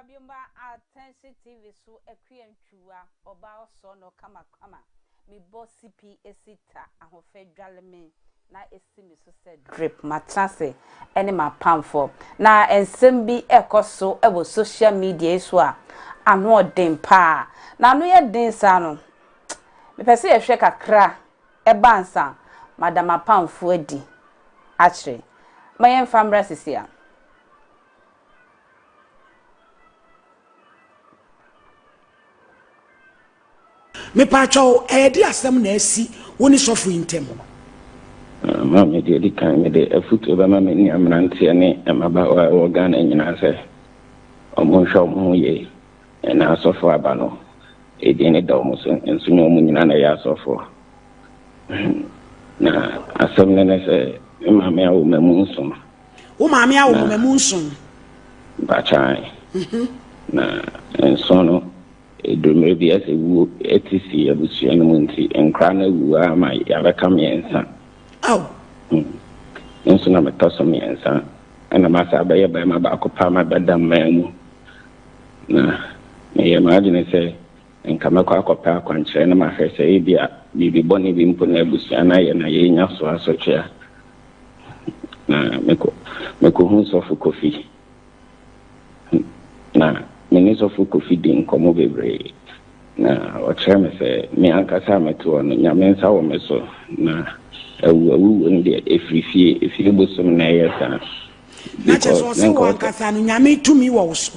Biomba Attention TV so Ekrian Chua Oba so no kama me boss CP esita ahofe dwaleme na esimi so said drip matrase ene ma pamfo na ensem bi ekoso ewo social media so a ano odin pa na no ye din sa no me pese ye hwe kakra ebansa madam pamfo adi achre mayen famra sisia me pacho di asem na asi woni sofu intem mama di kan me de afutu ba mama ni amrante ne amaba o Ghana nyina se omo hwo mo ye na sofu aba no e de ne da mo so enso no mo nyina na ya sofu na asem ne se mama ya o mamu nso o mama ya o mamu nso ba chai na enso no edume bi ase wu etisi abusu enu nti enkra na wu ama ya beka miensa nso na metoso miensa ana masa abaye ba ma ba kopa ma beda mamu na me imagine say enka makwa akopa akwankyere na ma hwese e bia bibi boni bi mpo na abusu ana ye na ye nya so asotwea na meko hu so fu kofi na Minister of Kofi din komo bebre na o cheme se me ankasa meto no nyamensa wo meso na awu ndi efrifie bosom na yesa na cheso se wo ankasa no nyame tumi wo so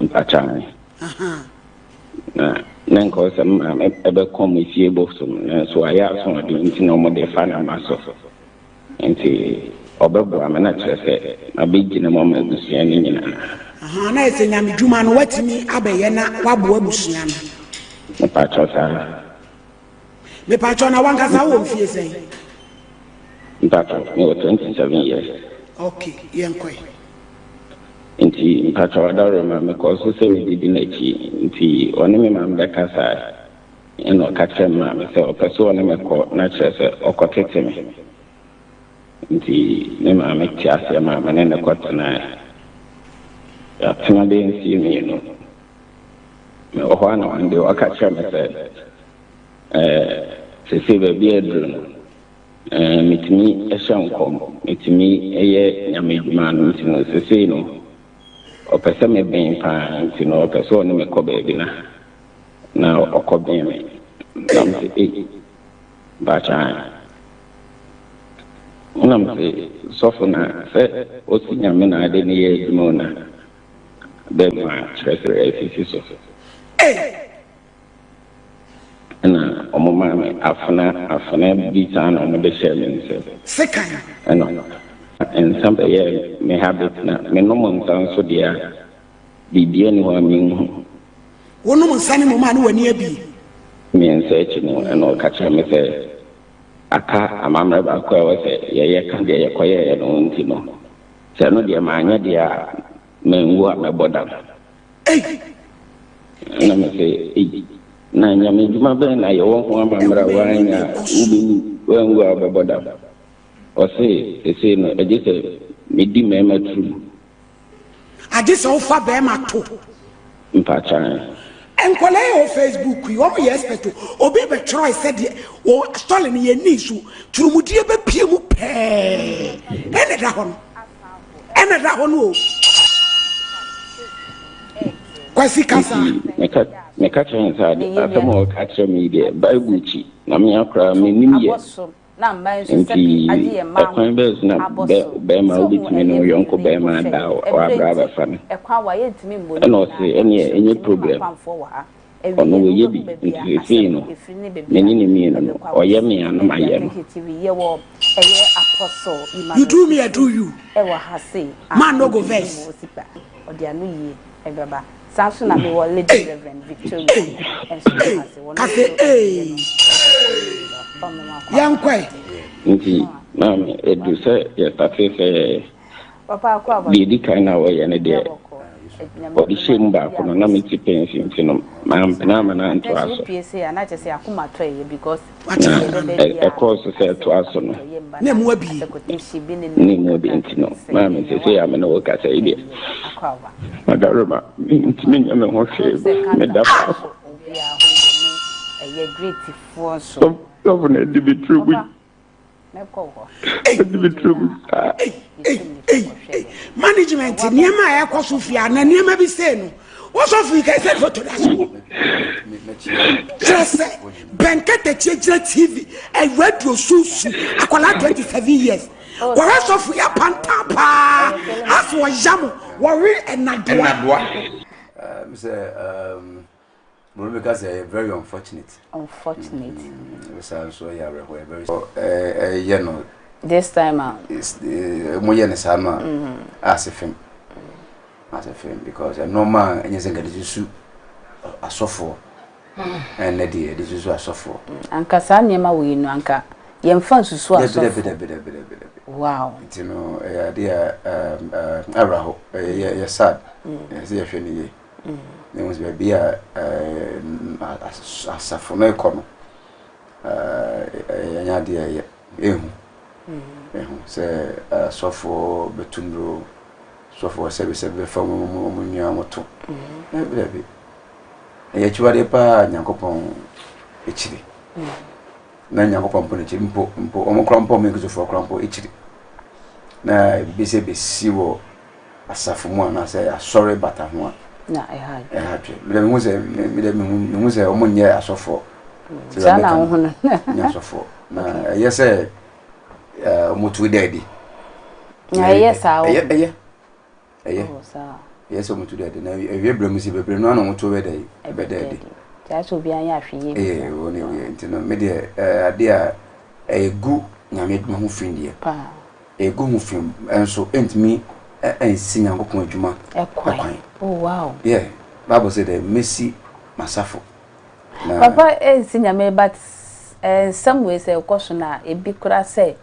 mpachane na nko se ma ebe komo fie bosom so aya so de nti na mo de fa na maso nti obebo amana chese na bigina mo ma gusia ni nyina na ese nyame dwuma no watimi abeye na wabo abusua no me pacho na wankasa wo mfie sen mpacho me 27 years okay yenkoi nti mpacho adaro ma me ko so se me didi na chi nti oni me ma mbeka sa eno ka chema me se opeso oni me ko na chese okotete me nti me ma me tiase ma me ne ko tana ya tena de nsi mi no me o hwa na wande waka cha me se be bi edru mitimi ehyankom mitimi eye nyameduma no ntino se no o pese me ben pa ntino o pese oni me ko be bi na o ko ben me nam se ba cha nam se sofuna se o si nyame na ade ne ye eduma na Bema treasury FCC so. Na omoma me afana bita na omo de share me se. Second. And some ye me habit na me no mo nsan so dia bibia ni ho mi. Wono mo nsane mo ma na wani abi. Me nsa echi no na ka kire me se aka amamra ba ko e se ye kan de ye koye no nti no. Se no dia ma anya dia menwa meboda na me se na nyame djuma be na ye won ho amamra wanya ubi wenwa meboda o se no eje se medi mema tru aje se o fa be ma to mpacha enkole o Facebook yo mo expect obi be try said o stolen ye nisu turumudie be pie mu pe ene da hono kwasi kasa me ka chen sa atamo ka che mi de Bible chi na me akra me nim ye na mba nso sepi ade ma ekwan be na be ma obi timi no yonko be ma da o abra ba fa ne ekwa wa ye ntimi mbo no se enye problem ono we ye bi nti no me ni mi no o ye me anu ma ye no you do me I do you ewa hase man no go vex odi anu yi ebaba Samson na me wo Lady Reverend Victoria and so hase won yankwe nti na edu se ye tafe fe papa akwa di kan na wo ye ne de ɔde hyɛ mu baako no na meti pensi nti no mampena ama no antoa so ɛkɔɔ so sɛ ɛtoa so no na mu abi ne mu abi nti no maame sɛ sɛ yɛ ame no wɔkasa yi deɛ madaroma ntimi nyɛ me ho hwee meda paa so sɔfo na ɛde betiri bu management niema a yakɔ so fia na niema bi say no wɔsɔ fi ka say photo da so just benkete chiejira TV e radio susu akwala 27 years wɔrɛ sɔ fi ya panta pa afɔ yam wɔre enadoa because very unfortunate. So yeah, very. You know. This time out. It's more than summer. As a film, because no man and you think this is a software, and this is a software. Anka Sanyama we no anka. Yem fan susu a software. Wow. You know, dear Araho, you're sad. Yes, you're there was be a saffron corner. Yadia, say, software between software service from Muyamoto. Baby. A actually pa Yankopon Ichiri. Nan Yankopon Ponichimpo, Omocrampo makes for Crampo Ichiri. Na BCB Siwo a saffron, I say, sorry, but I'm one. Na I had me say omunye asofo sana hono asofo na yes omutu dedi na yes a eh yes omutu dedi na ewie bremu si bebre no omutu we dedi ja so bi anya ahweye woni we ntino me de ade a egu nyame dum ho findie pa egu ho fim enso entimi ensi nyankopon adwuma ekwan. Oh wow. Yeah. Bible said that Messi Masafo. Papa ensi nyame but some way say question na ebi kura say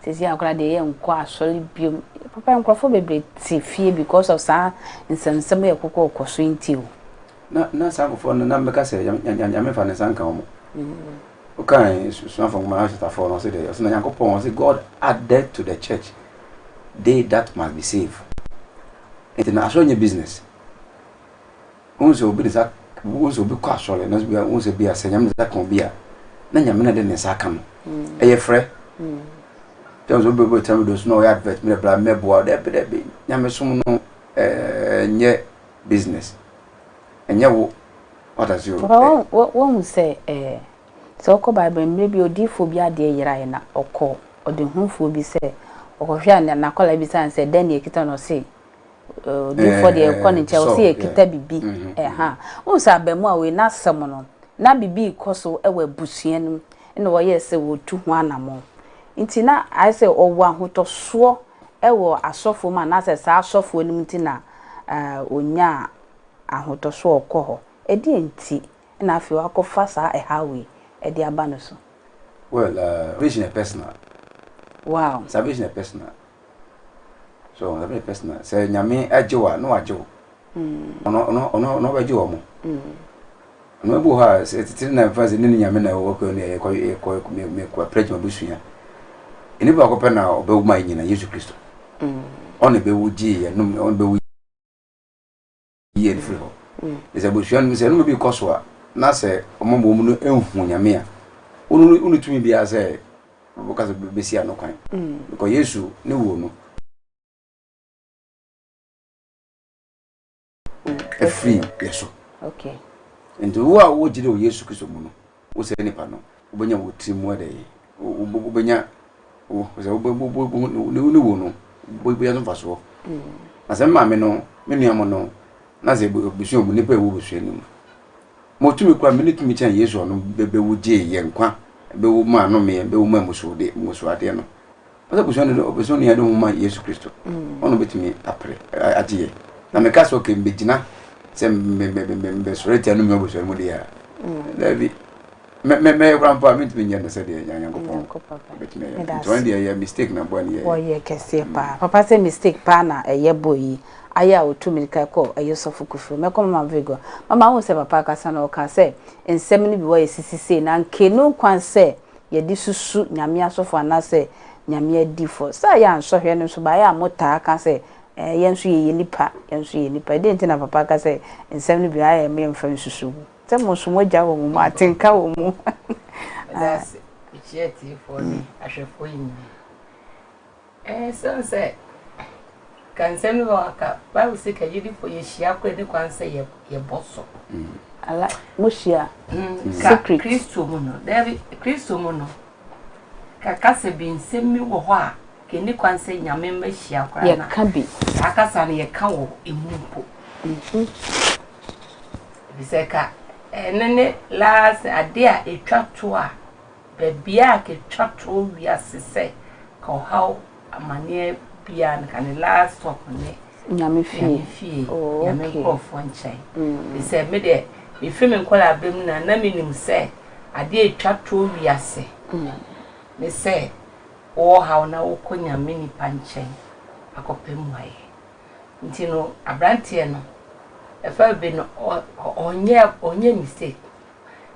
sisi akura de ye nko asori biom. Papa nkrofo bebre ti fie because of sa nsensem ye kokko okoso nti o. Na sakofo na mbeka say nyame fa ne sanka omo. Okay, so from my house for no say there. So na Yankopon say God added to the church they that must be saved. International business. Unso obi desa unso obi kwa sole na bia unso bia senyam desa kan bia na nyame na de ne saka no eye frɛ tell obi tell those no advert me bla me boa de be nyame som no nye business enye wo what as you won say so ko bible maybe odifo bi ade yira na okọ ode hunfo bi say okohwa na kola bi san say den ekita no say before the economy Chelsea ekita bibi o sa abemu a we na asem no na bibi ikoso ewa busua no na wo ye se wo tu ho anamo nti na I say owo ahotoso ewo asofo ma na se sa asofo nim nti na onya ahotoso okoho edi nti na afi wakofa sa ehawe edi aba no so well vision personal wow salvation personal. So very personal. Say nyame ajewa no ajewo. No ajewo mo. No bu ha say titi na fase ni nyame na wo ko ni me ko preach ma busuya. Eni ba ko pe na obewu ma nyina Yesu Kristo. On be wu ji ye no on be wu ye free ho. Is a busuya no say no be koso a na say omombo mu no enhu nyame a. Unu tumi bia say because be sia no kwan. Because Yesu ne wo no free yeso okay and wo jide o Yesu Kristo mu no wo se nipa no obenya wo timu ade obenya wo se ne wo no boya no faso asem ma me no me nuamo no na se busu obu nipa wo busu ni mo tumi kwa me tumi chan Yesu no bebe wo je ye nkwa be wo ma no me be wo ma musu ade no asa busu ni ade wo ma Yesu Kristo ono betumi apre ajiye na me kaso ke mbejina se me soreti anu me obuso mu dia David me grandpa me to be no say the Yankopon. But me a mistake na boy here. Oh yeah, kese pa. Papa say mistake pa na eye boy. Aya o 2 milika ko eye sofu kufu. Me ko mama vego. Mama won say papa kasa na o ka say ensem ni bi wo yesisi say na nke no kwan say ye di susu nyame asofo ana say nyame adi fo. Say ya ansohwe no so ba ya mota aka say yensu ye nipa de ntina papa ka say ensem ni bi aya me mfa susu. Say mo so mo gya wo mo atenka wo mo. That's it for me. Ahwefo yi. So say kan sem no aka ba wo se ka yidi fo ye hia kwa de kwan say ye boso. Ala mo hia. Secret Kristo mu no. David Kristo mu no. Ka se bi nsem mi wo ho a ke ni kwan say nyame ma hia kwa na. Ye ka bi. Aka sa ne ye ka wo emumpo. Bi se ka nene last ade a etwa to a bebia ke twa to wi asese ka how amane bia na kan last stop ne nyame fie nyame kofo nchen bi se me de mi film nkola bem na minim se ade etwa to wi ase me se o how na wo ko nyame ni panchen akopem wae ntino abrantie no efa be no onye mistake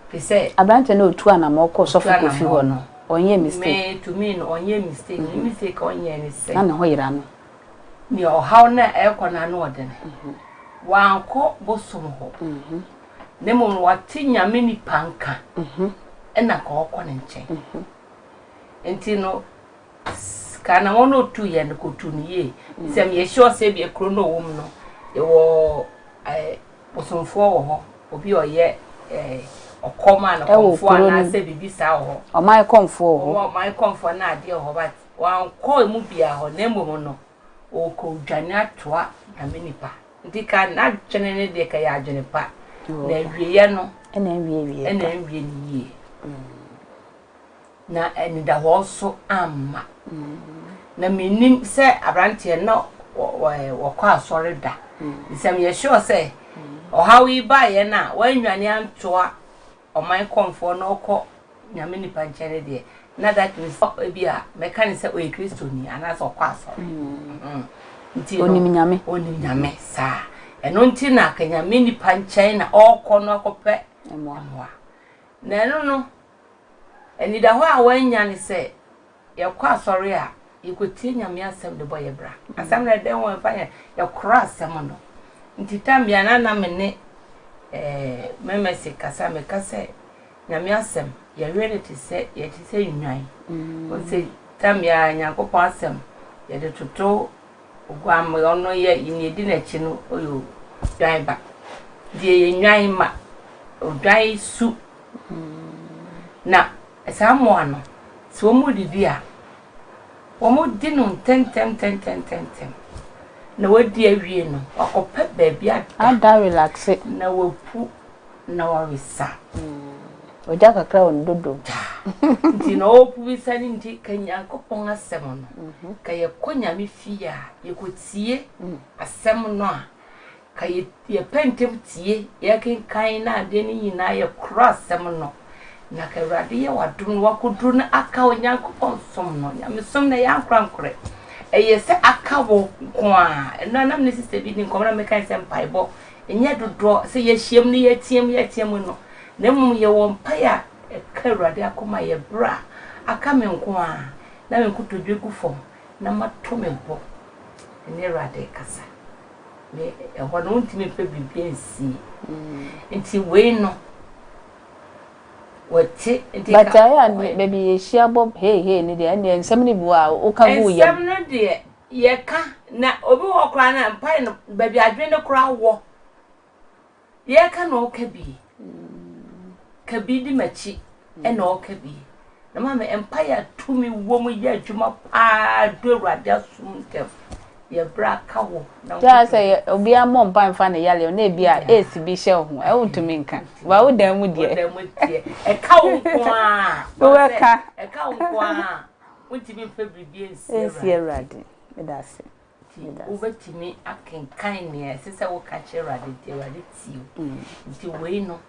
fi say abante no otu ana ma okọ so fuko fi ho no onye mistake me to me no onye mistake ni mistake onye ni say na ho yira no ni o how na e ko na no odene wanko bosom ho ne mo wati nyame ni panka na ka okọ ne nchen enti no kana wono tu ye no ko tu ni ye sem ye sure say be kro no wom no e wo bosomfo wo ho obi oye okoma na komfo na se bibi sa ho o mai komfo ho o mai komfo na ade ho but wan ko mu bia ho na mbom no o ko dwane atoa na menipa ndika na dwane ne de ka ya dwane pa na wiye no na wiye ni ye na eni da ho so amma na menim se abrante na wo kwa asore da isem ye sure say o how we buy ye na wanwane antoa o my comfort no ko nyame ni panchere de na that means bia mechanic say o Kristo ni ana so kwa asore nti onim nyame sa eno nti na ka nyame ni panchere na o ko no akopɛ emoa na no eni da ho a wanyane say ye kwa asore a yekoti nyame asem de boye bra asem na den won fa ye cross asem no nti tambia na me ne memesi kasa me kase nyame asem ye reality say ye ti say nwan o say tambia nyankopon asem ye de toto ogwam ono ye inedi na chi no oyo dwan ba die ye nwan ma odwan su na esamo ano so mu didi a womo di no tentem na wadi awie no akopa baabi ada relax na wapu na wawisa oja kakra on dodo nti na opu bisa ni nti kanyankopon asem no ka ye konyame fie a ye kotie asem no a ka ye pentem tie ye kenkan na ade ni nyina ye cross asem no na ka rade ye wadun wakodru na aka onyankopon som no nyame som na yankrankrɛ eye se akawo kwa na nam ne sister bi ni komra mekan se mpaibo enye dodo se ye hiem ni ye tiem no na mum ye wo mpaya ka rade akoma ye bra aka me nko a na me kutodwe gu fom na mato me bo ne rade kasa me ho no ntimi pe bibia nsi nti we no wati but I baby she abob hey ni de and nsem ni bu a o ka bu ye nsem no de ye ka na obi wo kra na mpai no baby adwen no kra wo ye ka no ka bi di machi e na o ka bi na ma me empire tumi wo mu ye adwuma pa do Awurade asum ntem ye bra ka wo na ja say obi amom pan fa na yale na bia esi bi hye ho e wutumi nka wa wo dan mu die e ka wo kwa wo ka e ka wo kwa wutimi fa bibie esi Awurade me da se ubetimi akenkan ne sese wo ka che Awurade ti Awurade ti nti wei no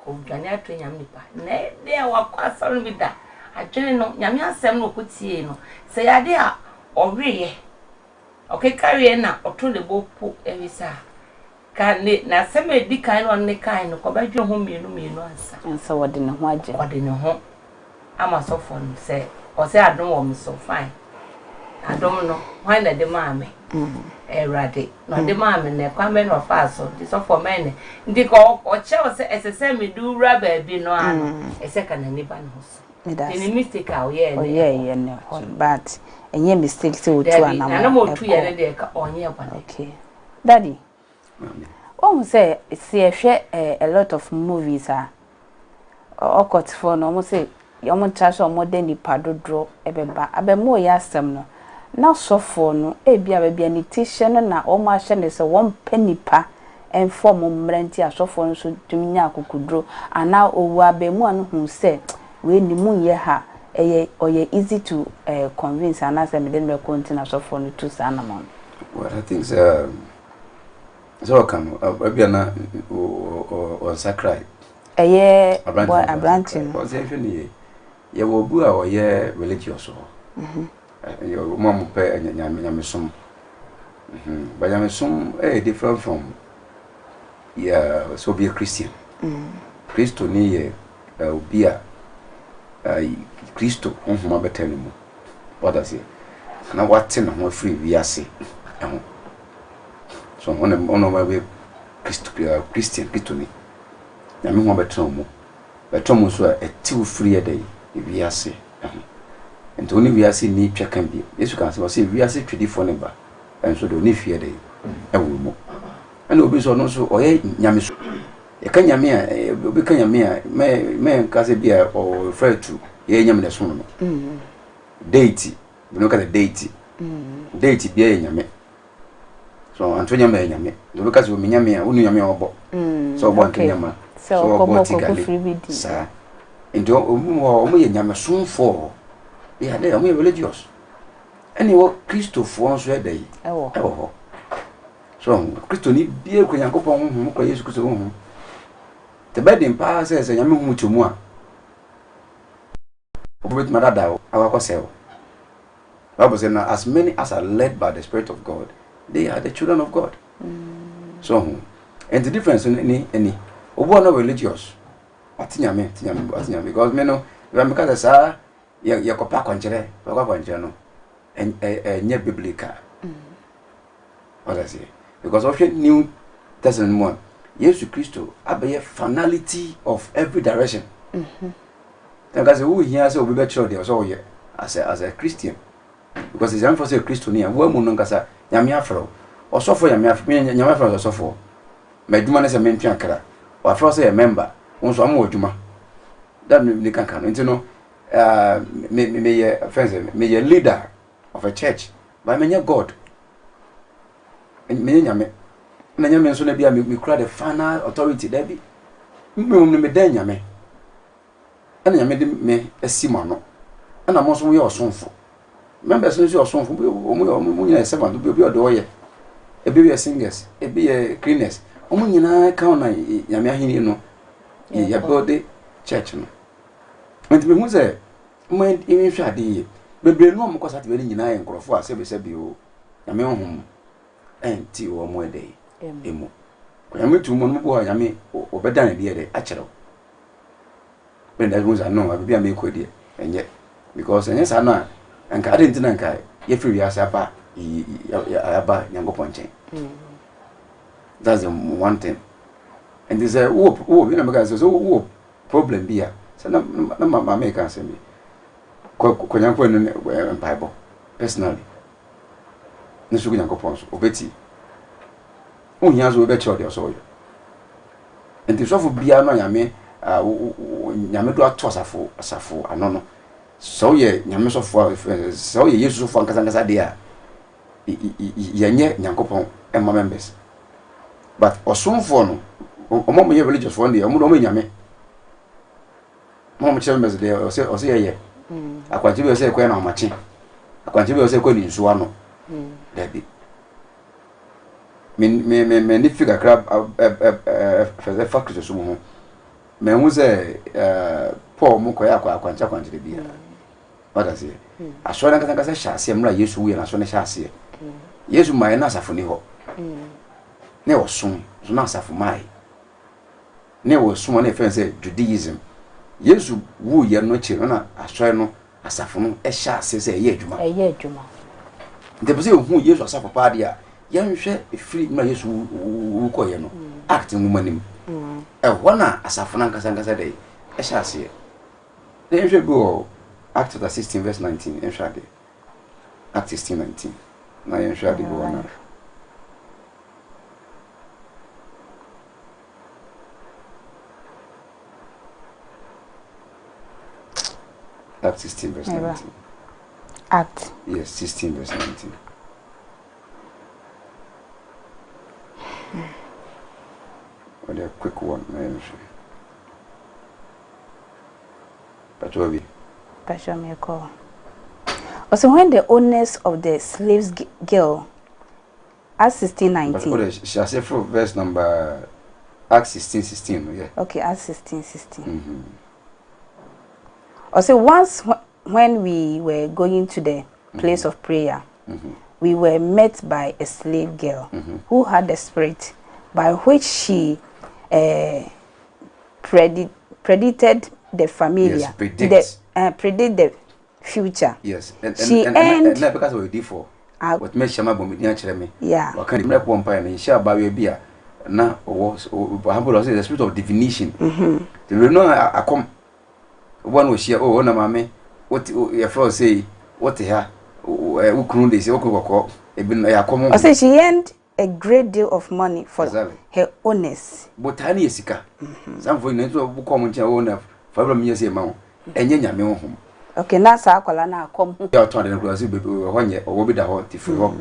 ko dwane atwe nyame nipa na de wakwa asɔre bi da adwene no nyame asɛm no kotie no sɛ yade a ɔweye ɔkekarie na ɔto le bopo ewisa ka ne na asɛm edi kan no ne kan no kɔbadwe ho mienu ansa nsa wɔde ne ho agye wɔde ne ho ama sɔfo no sɛ ɔsɛ adom wɔ me so fine adom no hwan na de maame erade no de maame na kwame no fa so di sɔfo men ndi ko ɔkyɛw sɛ ɛsɛ me du wura baabi no ano ɛsɛ ka na nipa no so the mistake a ɔyɛ ne but enye mistake sɛ otu anam na mo otu yɛ ne de ka ɔnyɛ bana okay daddy oh say see a lot of movies okot for no mo say yomo trash omo de nipa dodro ebeba abemo ya asem no na sofo no ebia bia ni tishe no na omo ahye ne se won panipa enform mmeranti asofo no so tuminya akokudro ana owu abemu anu hu se we ni munye ha oye easy to convince ana se me den me continue asofo no to sanamon. Well, I think so come abiana o sacred boy abranching o say fini ye wo bu a o ye religious so yo mom pe nyame som ba nyame som different from so be a Christian Christo ni ye obi a Christo onhuma betani mu what does it na what na ho free we ase so on we Christian Christoni na me ho betom so a etiw free day we ase ento ni we ase ni twa kan bi yesu kan say we ase twedi fo ne ba enso do ni fie day e wo mo ana obi so no so oye nyame so e kan nyame a obi kan nyame a me ka se bia o refer to ye nyame ne so no deity we no ka the deity deity bia nyame so Antonia me nyame do because we nyame a unu nyame obo so obo nyama so obo tigali sa ndo omo ye nyame sonfo ya dey omo religious any wo Christopher so dey ewo so Christo ni bie ko Yakobon hu ko Yesu Christo hu te bedin pa se nyame hu chomu a obo bit madada o awako sel Bible says now as many as are led by the Spirit of God they are the children of God. So and the difference in any obo no religious atinyame because me no we make us say ye kopa kwanchere no nye biblical what I say because of New Testament one Jesus Christ abaye finality of every direction because who here say obi be church there so ye as a Christian because it's for say Christian here we mu no nkasa nyame afro osofo nyame afro osofo maduma na se mentwa kra o afro say a member onso am oduma that me kan kan nti no me ye friends me ye leader of a church but me God me nyame na nyame nso na bia me kura the final authority there be me dan nyame ana nyame de me asima no ana mo so ye osonfo members no so osonfo omo nyina servant bi odo ye ebi ye singers ebi ye cleaners omo nyina ka na nyame ahini no ye build church no nti me hu se mo imi hwade ye bebre no mo kwasa te be nyina ye nkrofo a sebe sebe o nyame ohum enti o mo ede emu nyame tu mo no bo nyame obedan de ye a kyerɛw when that was no abi am ekodi enye because enye sa na anka ade ntina nka ye free ya sapa aba Nyankopon chen that's the one thing and this you know because so problem bia so na mama make answer me ko Nyankopon no Bible personally no so Nyankopon so obeti ohia so obeti ode so yo and this of bia no nyame do ato asafo ano no so ye nyame so ye Yesu fo ankasa de a yenye Nyankopon emma members but osonfo no omo ye religious fo no omo nyame mo chere members de o se ye akwanche bi o se ko na omache akwanche bi o se ko ni nsuwa no dabi me ni figure crab factors so mo me hu say Paul mo koya akwancha kwanche bia what does it asore nka say hyase mra Yesu wi na so ne hyase Yesu mai na asafo ni ho ne osun so na asafo mai ne osun na fe say Judaism Yesu wu ye no chi na asore no asafo no hyase say ye adwuma nte pese hu Yesu asafo pa dia ya nhwe free mra Yesu wu ko ye no act ngumanim wana asafo na nkasa dey hyase they should go Acts 16 verse 19 in Shadi. Acts 16:19. Now in Shadi go on. Acts 16 verse 19. Act. Yes, 16 verse 19. Or a quick one, I sure. Also, when the owners of the slaves girl, Acts 16:19. She has from verse number Acts 16:16. Yeah. Okay, Acts 16:16. Also, once when we were going to the place of prayer, we were met by a slave girl who had a spirit by which she predicted the familiar, yes, predict the future. Yes, and because we did for what me shama bomidia chere me. Yeah. What kind of pompa na insha ba we bia na was humble say the spirit of divination. The we know akom one was here na mame what your friend say what here we kunu dey say okoko e bi na akom. I say she earned a great deal of money for her owners. But tani esika. Some for you to come nche owner Fabram yes, ma enye nyame ho. Okay, na sa akwala na akom. Ya to ade na kura si bebe honye owo bi da ho ti fi ho.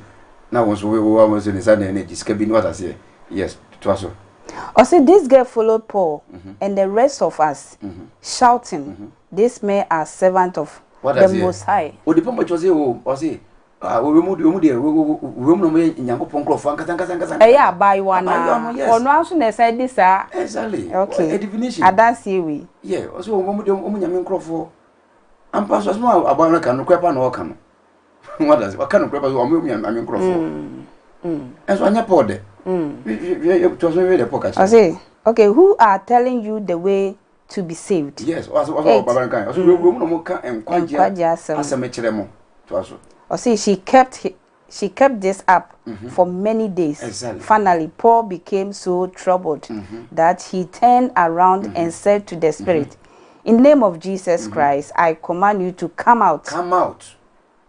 Na won so we wo so ni sa na energy ska bi no what I say. Yes, to so. Also, this girl followed Paul and the rest of us, shouting, "This man are servant of the Most High." O di pompo chose o say we mu de we mu no me nyankopon krofo ankasa. Yeah, buy one. Ono anso na say this ah. Exactly. Okay. A definition. Adansi we. Yeah, also we mu de mu nyame krofo. Ampa so small abana kan no kwepa na o kan. What does what kind of kwepa o mu nyame krofo. Enso anya Paul de. To so we de pocket. I say, okay, who are telling you the way to be saved? Yes, also baba kan. Also we mu no mo kan enkwaje aseme kire mo. To so. Or see, she kept this up for many days. Exactly. Finally, Paul became so troubled that he turned around and said to the spirit, "In the name of Jesus Christ, I command you to come out." Come out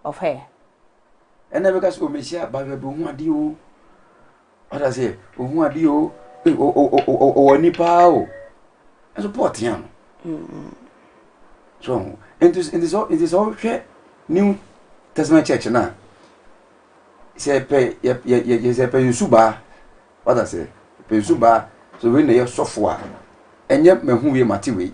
of her. And never got so Messiah by the Bumadio. What I say, Bumadio, oh, Nipao. As a portian. So, in this all New Testament church now. Say pay suba. What I say? Pay suba. So when they software. And yet me who we matiwe.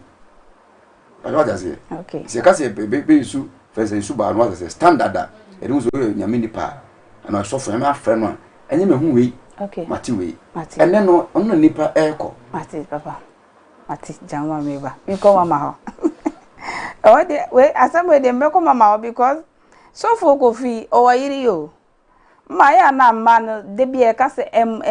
But what I say? Okay. Say kasi pay su first suba and what I say standard that. It was nyamini pa. And I software my friend one. And you me who we. Okay. Matiwe. Mati. And then no nipa echo. Mati papa. Mati janwa meba. Me ko mama ho. Oh de we asem de me ko mama ho because so for kofi o yiri yo. Ma ya na man de bi e ka se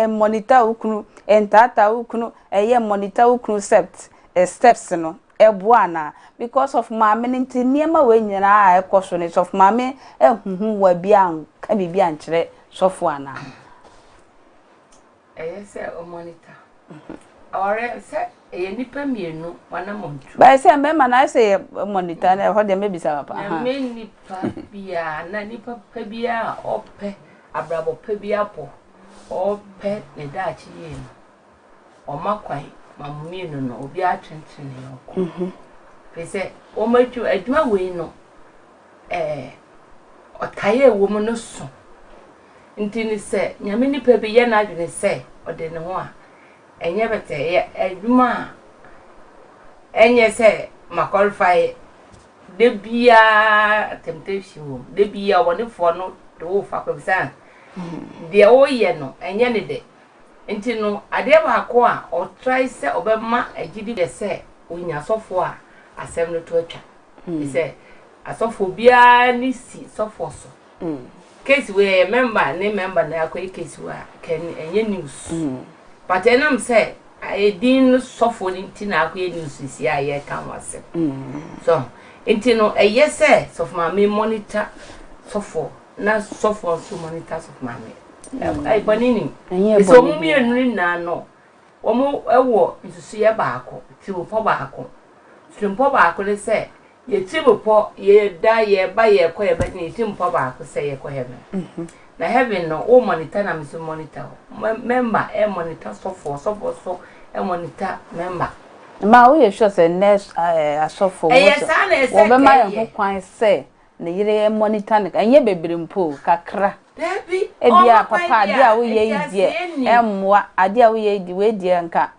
monitor ukunu entata ukunu ye monitor ukunu steps no eboa na because of mama nti niema we nyina ekoso ne of mama ehuhu wa bia ka bibia nkire sofo ana say o monitor ore say e nipa mienu wana montu ba say me ma na say monitor na ho de me bisa papa na me nipa bia na nipa pa bia ope abrabo pa bia po ope ne daachi yen o makwan mamumienu no obi atwentene yoko pese o matu aduma we no otaye wo mu no so ntini se nyame nipa bi ye na adwene se ode ne ho a enye bete ye aduma enye se makwalify de bia temptation wo de bia woni fo no do fa ko bisa de o ye no enye ne de enti no ade ba ko a o try se obema agidi de se onya sofo a asem no to atwa say asofo bia ni si sofo so case we member na akwa case wa can enye news but enam say I didn't suffer in Tina news is here can was so intino a yes so my me monitor suffer na suffer so monitors of my I banini so me na no omo ewo nsusu ye baako ti wo po baako timpo baako le say ye timpo ye da ye ba ye ko ye ba ni timpo baako say ye ko heaven na heaven no o monitor na me so monitor member e monitor so e monitor member ma we sure say next asofo wo be ma ye ho kwan say na yire e monitor na enye bebre mpo kakra Debbie ebia papa ade a wo ye die emmoa ade a wo ye di we die nka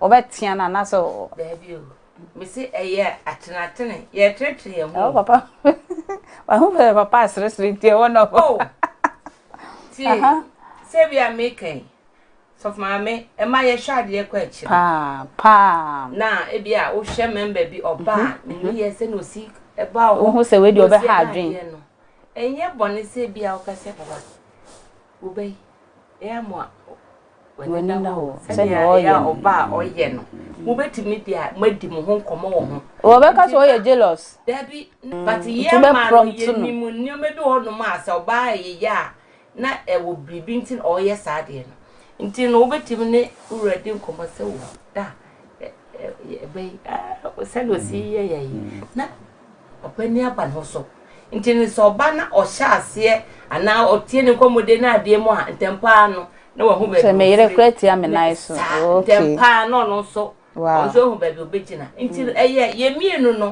obetia na na so Debbie me say eye atenatene ye tretre ye ho oh papa wa ho be papa sresre tie wono oh ti say we are making so for me e ma ye hwade ye kwa achi pa na ebia wo hwe member bi oba ni ye say no si e ba wo say we di obe ha adwen enye bone se bia okase papa ubei mo wani na ho se no ya oba oye no mo betimi dia madi mo ho nkomo wo ho wo be ka so oye jealous Debbie but ye ma ye ni mo ni o me bi ho no ma asa oba ye ya na e wo bibi ntin oye saade no ntin no betimi ne uredi nkomo se wo da be se no si ye na opani aba no so ntini so ba na o sha ase ana o tie ne komode na ade mu a ntempa no na wo hu be se me yire kreti am nice okay ntempa no no so o so hu be obegina ntini eye ye mienu no